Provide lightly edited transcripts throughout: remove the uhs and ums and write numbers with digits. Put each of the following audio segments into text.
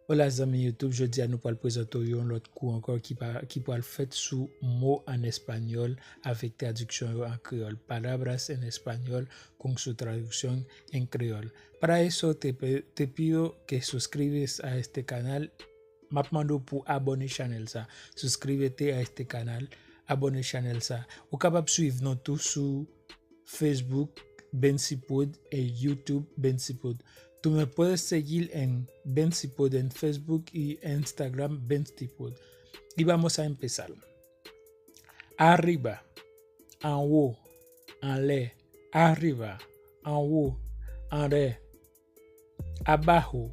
Hola amis YouTube, je dis à nous pour le présenter l'autre cours encore qui peut le fait sous mots en espagnol avec traduction en créole. Palabras en espagnol con su traducción en créole. Para eso te pido que suscribes a este canal. Me mando pour abonner channel ça. Suscríbete a este canal, abonner channel ça. Ou capable suivre nous tous sur Facebook Bensipod et YouTube Bensipod. Tú me puedes seguir en Bensipod en Facebook y Instagram Bensipod. Y vamos a empezar. Arriba, en haut, en l'air. Arriba, en haut, en l'air. Abajo,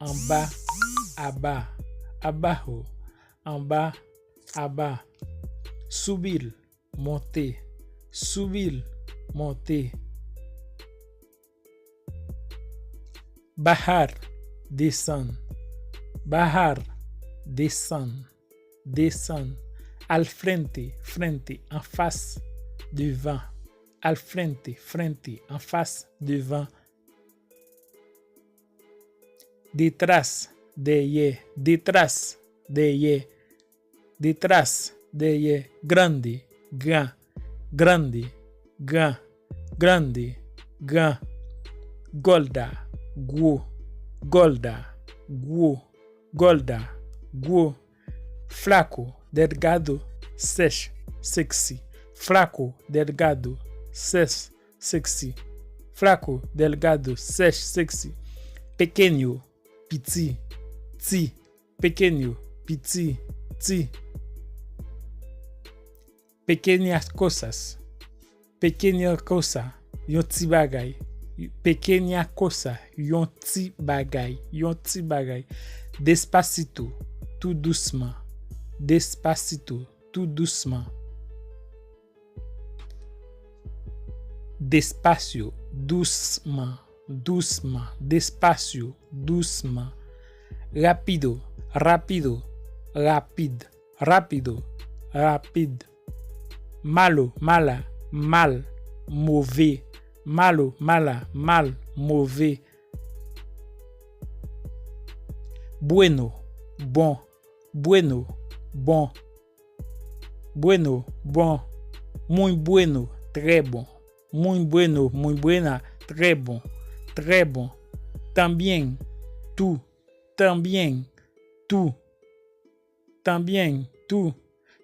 en bas, abajo. Abajo, en bas, abajo. Subir, monter. Subir, monter. Bajar, descendre. Bajar, descendre. Descendre. Al frente, frente, en face, devant. Al frente, frente, en face, devant. Detrás, derrière. Detrás, derrière. Detrás, derrière. Grande, grand. Grande, grand. Grande, grand. Golda, gros. Golda, gros. Golda, gros. Flaco, delgado, sexy, sexy. Flaco, delgado, sexy. Flaco, delgado, sexy. Pequeño, petit, ti. Pequeño, petit, ti. Pequeñas cosas. Pequeña cosa, yon ti bagay. Pequeña cosa, yon ti bagay. Yon ti bagay. Despacito, tout doucement. Despacito, tout doucement. Despacio, doucement. Doucement. Despacio, doucement. Rápido, rápido. Rapide, rápido. Rapide. Malo, mala, mal, mauvais. Malo, mala, mal, mauvais. Bueno, bon. Bueno, bon. Bueno, bon. Muy bueno, très bon. Muy bueno, muy buena, très bon. Très bon. También, tú. También, tú. También, tú.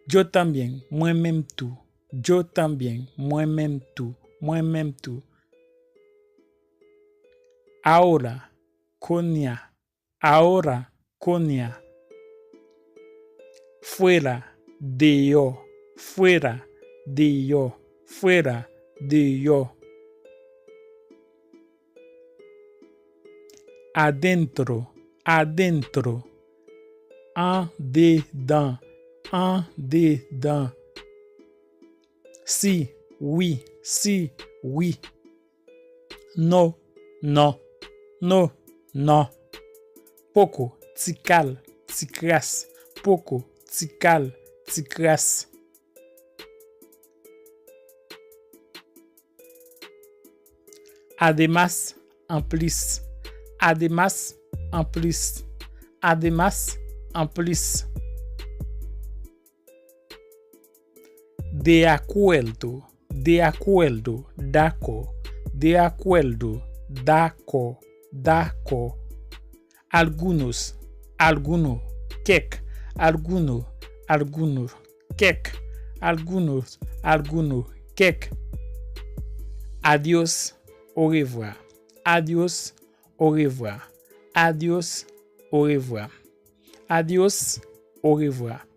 Yo también, moi-même tú. Yo también, moi-même tú. Moi-même tú. Ahora, coña. Ahora, coña. Fuera de yo. Fuera de yo. Fuera de yo. Adentro. Adentro. En dedans. En dedans. Si, oui, si, oui. No, no, no, no. Poco, tical, ticras. Poco, tical, ticras. Además, en plus. Además, en plus. Además, en plus. De acuerdo, de acuerdo, daco, de acuerdo, daco, daco. Algunos, alguno, kek, alguno, alguno, kek, algunos, alguno, kek. Adiós, au revoir. Adiós, au revoir. Adiós, au revoir. Adiós, au revoir.